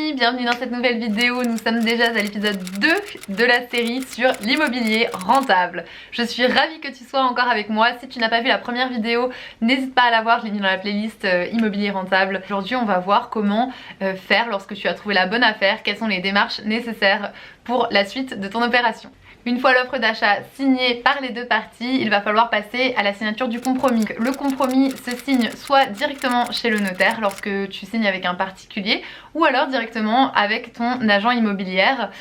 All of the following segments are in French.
amis, bienvenue dans cette nouvelle vidéo. Nous sommes déjà à l'épisode 2 de la série sur l'immobilier rentable. Je suis ravie que tu sois encore avec moi. Si tu n'as pas vu la première vidéo, n'hésite pas à la voir, je l'ai mis dans la playlist immobilier rentable. Aujourd'hui on va voir comment faire lorsque tu as trouvé la bonne affaire, quelles sont les démarches nécessaires pour la suite de ton opération. Une fois l'offre d'achat signée par les deux parties, il va falloir passer à la signature du compromis. Le compromis se signe soit directement chez le notaire lorsque tu signes avec un particulier, ou alors directement avec ton agent immobilière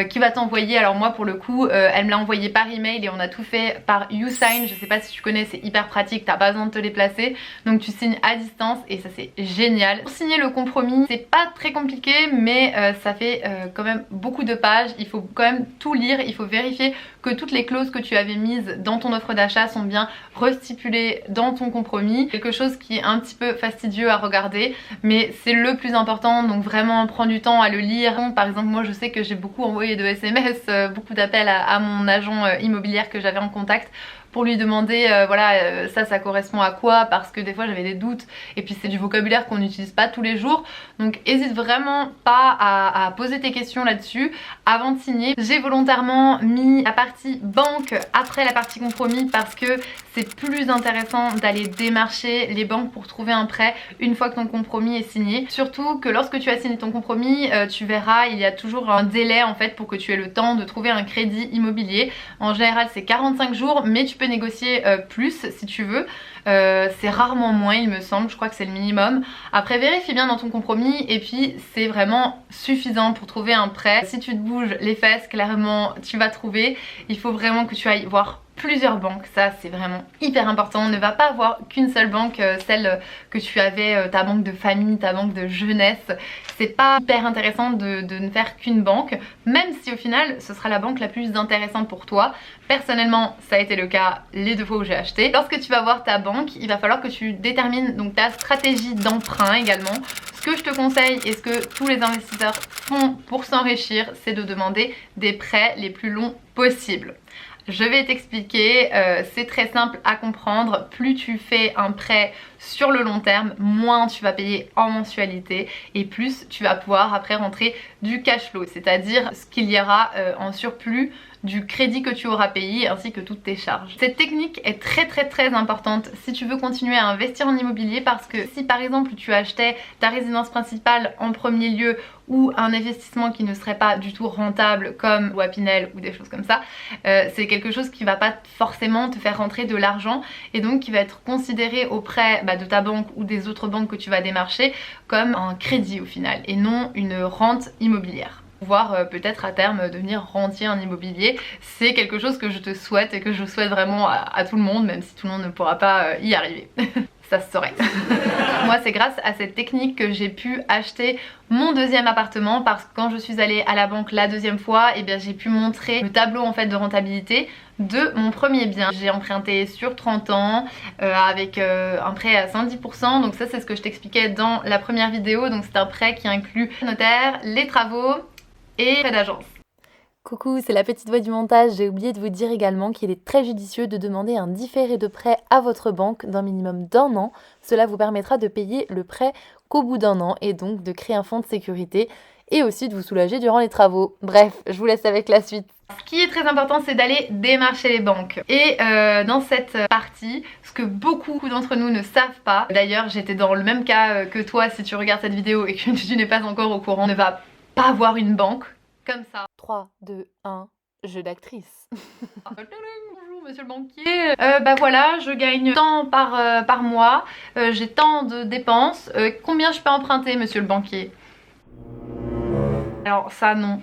qui va t'envoyer. Alors moi pour le coup elle me l'a envoyé par email et on a tout fait par YouSign. Je sais pas si tu connais, c'est hyper pratique, t'as pas besoin de te les placer, donc tu signes à distance et ça c'est génial. Pour signer le compromis c'est pas très compliqué, mais ça fait quand même beaucoup de pages. Il faut quand même tout lire, il faut vérifier que toutes les clauses que tu avais mises dans ton offre d'achat sont bien restipulées dans ton compromis. Quelque chose qui est un petit peu fastidieux à regarder, mais c'est le plus important, donc vraiment prends du temps à le lire. Par exemple moi je sais que j'ai beaucoup envoyé de SMS, beaucoup d'appels à mon agent immobilière que j'avais en contact pour lui demander voilà ça correspond à quoi, parce que des fois j'avais des doutes et puis c'est du vocabulaire qu'on n'utilise pas tous les jours, donc hésite vraiment pas à poser tes questions là-dessus avant de signer. J'ai volontairement mis la partie banque après la partie compromis parce que c'est plus intéressant d'aller démarcher les banques pour trouver un prêt une fois que ton compromis est signé. Surtout que lorsque tu as signé ton compromis, tu verras, il y a toujours un délai en fait pour que tu aies le temps de trouver un crédit immobilier. En général c'est 45 jours, mais tu peux négocier plus si tu veux. C'est rarement moins il me semble, je crois que c'est le minimum. Après vérifie bien dans ton compromis et puis c'est vraiment suffisant pour trouver un prêt. Si tu te bouges les fesses, clairement tu vas trouver. Il faut vraiment que tu ailles voir plusieurs banques, ça c'est vraiment hyper important. Ne va pas avoir qu'une seule banque, celle que tu avais, ta banque de famille, ta banque de jeunesse. C'est pas hyper intéressant de ne faire qu'une banque, même si au final ce sera la banque la plus intéressante pour toi. Personnellement ça a été le cas les deux fois où j'ai acheté. Lorsque tu vas voir ta banque, il va falloir que tu détermines donc ta stratégie d'emprunt également. Ce que je te conseille et ce que tous les investisseurs font pour s'enrichir, c'est de demander des prêts les plus longs possibles. Je vais t'expliquer, c'est très simple à comprendre. Plus tu fais un prêt sur le long terme, moins tu vas payer en mensualité et plus tu vas pouvoir après rentrer du cash flow, c'est-à-dire ce qu'il y aura en surplus du crédit que tu auras payé ainsi que toutes tes charges. Cette technique est très importante si tu veux continuer à investir en immobilier, parce que si par exemple tu achetais ta résidence principale en premier lieu ou un investissement qui ne serait pas du tout rentable comme Wapinel ou des choses comme ça, c'est quelque chose qui va pas forcément te faire rentrer de l'argent et donc qui va être considéré auprès de ta banque ou des autres banques que tu vas démarcher comme un crédit au final et non une rente immobilière. Voire peut-être à terme devenir rentier en immobilier, c'est quelque chose que je te souhaite et que je souhaite vraiment à tout le monde, même si tout le monde ne pourra pas y arriver. Ça se saurait. Moi c'est grâce à cette technique que j'ai pu acheter mon deuxième appartement, parce que quand je suis allée à la banque la deuxième fois, et bien j'ai pu montrer le tableau en fait de rentabilité de mon premier bien. J'ai emprunté sur 30 ans avec un prêt à 110%, donc ça c'est ce que je t'expliquais dans la première vidéo. Donc c'est un prêt qui inclut le notaire, les travaux et frais d'agence. Coucou, c'est la petite voix du montage. J'ai oublié de vous dire également qu'il est très judicieux de demander un différé de prêt à votre banque d'un minimum d'1 an. Cela vous permettra de payer le prêt qu'au bout d'1 an et donc de créer un fonds de sécurité et aussi de vous soulager durant les travaux. Bref, je vous laisse avec la suite. Ce qui est très important, c'est d'aller démarcher les banques. Et dans cette partie, ce que beaucoup d'entre nous ne savent pas, d'ailleurs j'étais dans le même cas que toi si tu regardes cette vidéo et que tu n'es pas encore au courant, ne va pas avoir une banque comme ça. 3, 2, 1, jeu d'actrice. Bonjour monsieur le banquier, voilà, je gagne tant par mois, j'ai tant de dépenses, combien je peux emprunter monsieur le banquier? Alors ça non,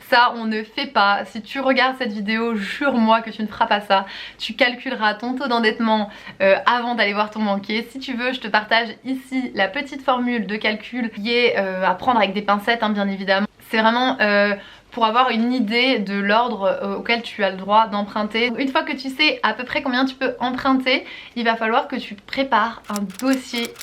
ça on ne fait pas. Si tu regardes cette vidéo, jure-moi que tu ne feras pas ça. Tu calculeras ton taux d'endettement avant d'aller voir ton banquier. Si tu veux, je te partage ici la petite formule de calcul qui est à prendre avec des pincettes bien évidemment. C'est vraiment pour avoir une idée de l'ordre auquel tu as le droit d'emprunter. Une fois que tu sais à peu près combien tu peux emprunter, il va falloir que tu prépares un dossier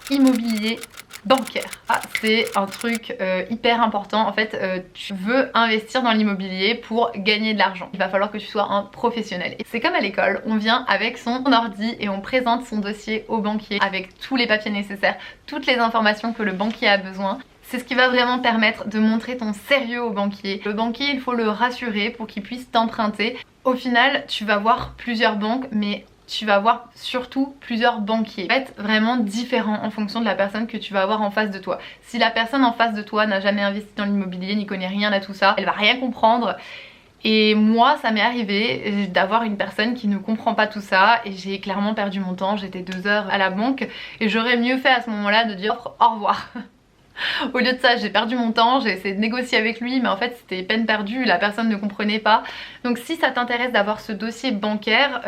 immobilier bancaire. Ah, c'est un truc hyper important. En fait, tu veux investir dans l'immobilier pour gagner de l'argent. Il va falloir que tu sois un professionnel. C'est comme à l'école, on vient avec son ordi et on présente son dossier au banquier avec tous les papiers nécessaires, toutes les informations que le banquier a besoin. C'est ce qui va vraiment permettre de montrer ton sérieux au banquier. Le banquier, il faut le rassurer pour qu'il puisse t'emprunter. Au final, tu vas voir plusieurs banques, mais tu vas avoir surtout plusieurs banquiers. Ça va être vraiment différent en fonction de la personne que tu vas avoir en face de toi. Si la personne en face de toi n'a jamais investi dans l'immobilier, n'y connaît rien à tout ça, elle va rien comprendre. Et moi, ça m'est arrivé d'avoir une personne qui ne comprend pas tout ça et j'ai clairement perdu mon temps. J'étais 2 heures à la banque et j'aurais mieux fait à ce moment-là de dire au revoir. Au lieu de ça, j'ai perdu mon temps, j'ai essayé de négocier avec lui, mais en fait c'était peine perdue, la personne ne comprenait pas. Donc si ça t'intéresse d'avoir ce dossier bancaire,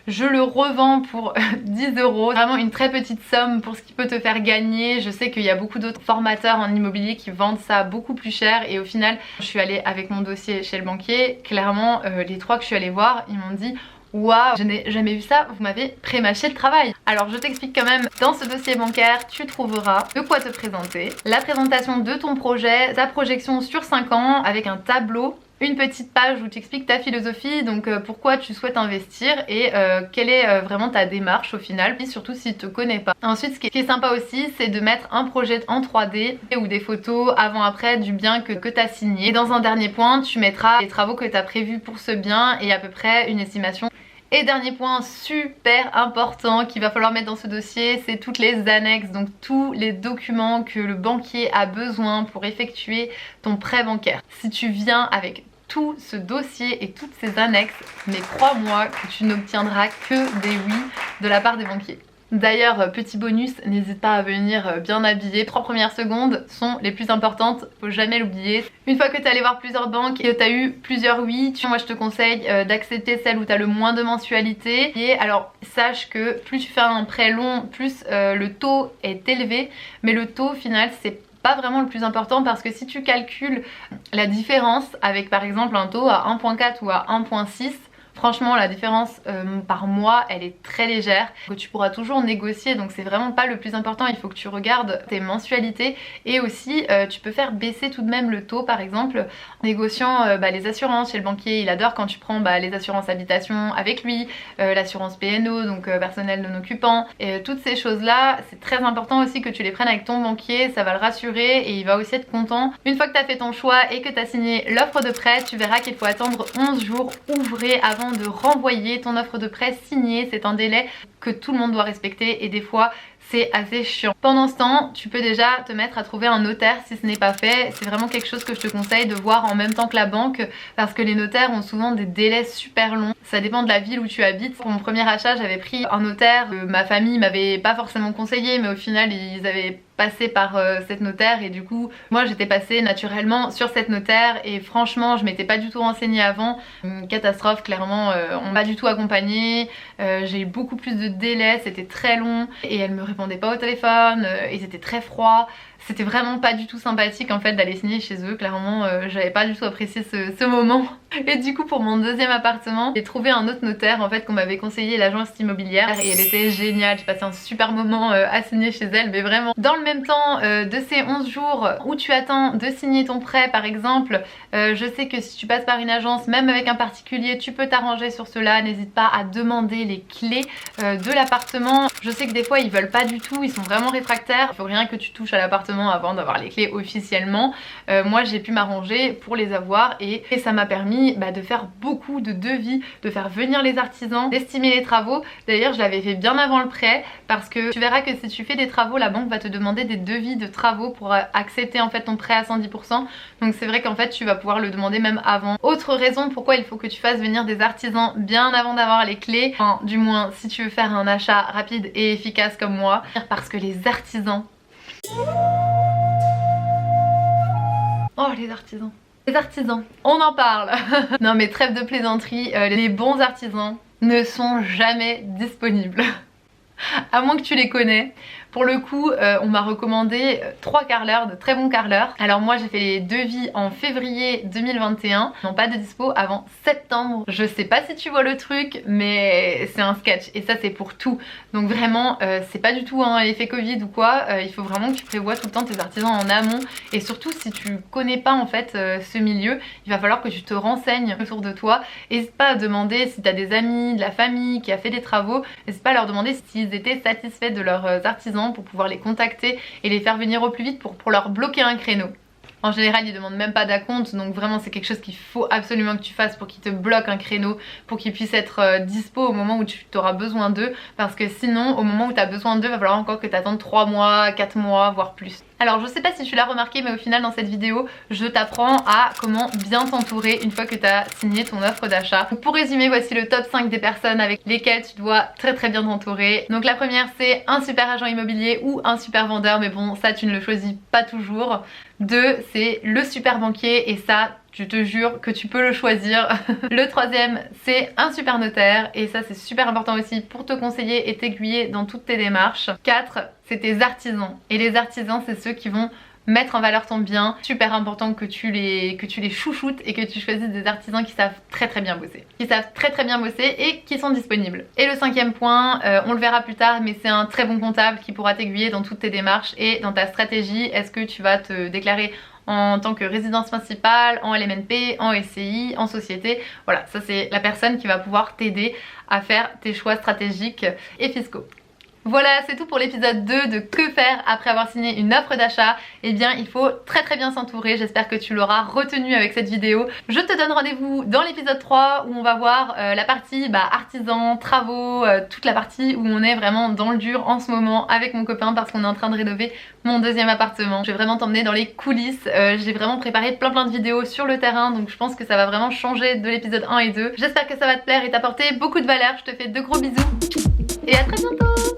je le revends pour 10 €, vraiment une très petite somme pour ce qui peut te faire gagner. Je sais qu'il y a beaucoup d'autres formateurs en immobilier qui vendent ça beaucoup plus cher et au final, je suis allée avec mon dossier chez le banquier. Clairement, les 3 que je suis allée voir, ils m'ont dit: waouh, je n'ai jamais vu ça, vous m'avez pré-mâché le travail. Alors je t'explique quand même, dans ce dossier bancaire, tu trouveras de quoi te présenter, la présentation de ton projet, ta projection sur 5 ans avec un tableau, une petite page où tu expliques ta philosophie, donc pourquoi tu souhaites investir et quelle est vraiment ta démarche au final, puis surtout s'il te connaît pas. Ensuite, ce qui est sympa aussi, c'est de mettre un projet en 3D ou des photos avant-après du bien que tu as signé. Et dans un dernier point, tu mettras les travaux que tu as prévus pour ce bien et à peu près une estimation. Et dernier point super important qu'il va falloir mettre dans ce dossier, c'est toutes les annexes, donc tous les documents que le banquier a besoin pour effectuer ton prêt bancaire. Si tu viens avec tout ce dossier et toutes ces annexes, mais crois-moi que tu n'obtiendras que des oui de la part des banquiers. D'ailleurs, petit bonus, n'hésite pas à venir bien habillé. Les 3 premières secondes sont les plus importantes, faut jamais l'oublier. Une fois que tu es allé voir plusieurs banques et que tu as eu plusieurs oui, moi je te conseille d'accepter celle où tu as le moins de mensualité. Et alors sache que plus tu fais un prêt long, plus le taux est élevé, mais le taux final c'est pas vraiment le plus important parce que si tu calcules la différence avec par exemple un taux à 1.4 ou à 1.6, franchement la différence par mois elle est très légère, que tu pourras toujours négocier, donc c'est vraiment pas le plus important. Il faut que tu regardes tes mensualités et aussi tu peux faire baisser tout de même le taux par exemple en négociant les assurances chez le banquier. Il adore quand tu prends les assurances habitation avec lui, l'assurance PNO donc personnel non occupant, et toutes ces choses là c'est très important aussi que tu les prennes avec ton banquier, ça va le rassurer et il va aussi être content. Une fois que tu as fait ton choix et que tu as signé l'offre de prêt, tu verras qu'il faut attendre 11 jours ouvrés avant de renvoyer ton offre de prêt signée. C'est un délai que tout le monde doit respecter et des fois c'est assez chiant. Pendant ce temps, tu peux déjà te mettre à trouver un notaire si ce n'est pas fait. C'est vraiment quelque chose que je te conseille de voir en même temps que la banque parce que les notaires ont souvent des délais super longs. Ça dépend de la ville où tu habites. Pour mon premier achat, j'avais pris un notaire. Ma famille m'avait pas forcément conseillé, mais au final, ils avaient passé par cette notaire et du coup moi j'étais passée naturellement sur cette notaire et franchement je m'étais pas du tout renseignée avant. Une catastrophe clairement, on m'a pas du tout accompagnée, j'ai eu beaucoup plus de délais, c'était très long et elle me répondait pas au téléphone, ils étaient très froids. C'était vraiment pas du tout sympathique en fait d'aller signer chez eux, clairement j'avais pas du tout apprécié ce moment. Et du coup pour mon deuxième appartement, j'ai trouvé un autre notaire en fait qu'on m'avait conseillé, l'agence immobilière, et elle était géniale, j'ai passé un super moment à signer chez elle, mais vraiment. Dans le même temps de ces 11 jours où tu attends de signer ton prêt par exemple, je sais que si tu passes par une agence, même avec un particulier, tu peux t'arranger sur cela, n'hésite pas à demander les clés de l'appartement. Je sais que des fois ils veulent pas du tout, ils sont vraiment réfractaires, il faut rien que tu touches à l'appartement avant d'avoir les clés officiellement. Moi j'ai pu m'arranger pour les avoir et ça m'a permis de faire beaucoup de devis, de faire venir les artisans, d'estimer les travaux. D'ailleurs je l'avais fait bien avant le prêt parce que tu verras que si tu fais des travaux, la banque va te demander des devis de travaux pour accepter en fait ton prêt à 110%. Donc c'est vrai qu'en fait tu vas pouvoir le demander même avant. Autre raison pourquoi il faut que tu fasses venir des artisans bien avant d'avoir les clés, enfin du moins si tu veux faire un achat rapide et efficace comme moi, parce que les artisans... Oh les artisans. Les artisans, on en parle. Non mais trêve de plaisanterie, les bons artisans ne sont jamais disponibles. À moins que tu les connais. Pour le coup, on m'a recommandé 3 carreleurs, de très bons carreleurs. Alors moi j'ai fait les devis en février 2021, ils n'ont pas de dispo avant septembre. Je sais pas si tu vois le truc, mais c'est un sketch et ça c'est pour tout. Donc vraiment, c'est pas du tout un effet Covid ou quoi, il faut vraiment que tu prévois tout le temps tes artisans en amont. Et surtout si tu connais pas en fait ce milieu, il va falloir que tu te renseignes autour de toi. N'hésite pas à demander si tu as des amis, de la famille qui a fait des travaux, n'hésite pas à leur demander s'ils étaient satisfaits de leurs artisans. artisans pour pouvoir les contacter et les faire venir au plus vite pour leur bloquer un créneau. En général, ils demandent même pas d'acompte, donc vraiment c'est quelque chose qu'il faut absolument que tu fasses pour qu'ils te bloquent un créneau, pour qu'ils puissent être dispo au moment où tu auras besoin d'eux, parce que sinon, au moment où tu as besoin d'eux, il va falloir encore que tu attendes 3 mois, 4 mois, voire plus. Alors je sais pas si tu l'as remarqué, mais au final dans cette vidéo je t'apprends à comment bien t'entourer une fois que tu as signé ton offre d'achat. Pour résumer, voici le top 5 des personnes avec lesquelles tu dois très bien t'entourer. Donc la première, c'est un super agent immobilier ou un super vendeur, mais bon ça tu ne le choisis pas toujours. 2, c'est le super banquier, et ça je te jure que tu peux le choisir. Le troisième, c'est un super notaire, et ça c'est super important aussi pour te conseiller et t'aiguiller dans toutes tes démarches. 4, c'est tes artisans, et les artisans c'est ceux qui vont mettre en valeur ton bien. Super important que tu les chouchoutes et que tu choisisses des artisans qui savent très bien bosser. Qui savent très bien bosser et qui sont disponibles. Et le 5e point, on le verra plus tard, mais c'est un très bon comptable qui pourra t'aiguiller dans toutes tes démarches et dans ta stratégie. Est-ce que tu vas te déclarer en tant que résidence principale, en LMNP, en SCI, en société? Voilà, ça c'est la personne qui va pouvoir t'aider à faire tes choix stratégiques et fiscaux. Voilà, c'est tout pour l'épisode 2 de que faire après avoir signé une offre d'achat. Eh bien, il faut très bien s'entourer. J'espère que tu l'auras retenu avec cette vidéo. Je te donne rendez-vous dans l'épisode 3 où on va voir la partie artisans, travaux, toute la partie où on est vraiment dans le dur en ce moment avec mon copain parce qu'on est en train de rénover mon 2e appartement. Je vais vraiment t'emmener dans les coulisses. J'ai vraiment préparé plein de vidéos sur le terrain, donc je pense que ça va vraiment changer de l'épisode 1 et 2. J'espère que ça va te plaire et t'apporter beaucoup de valeur. Je te fais de gros bisous et à très bientôt.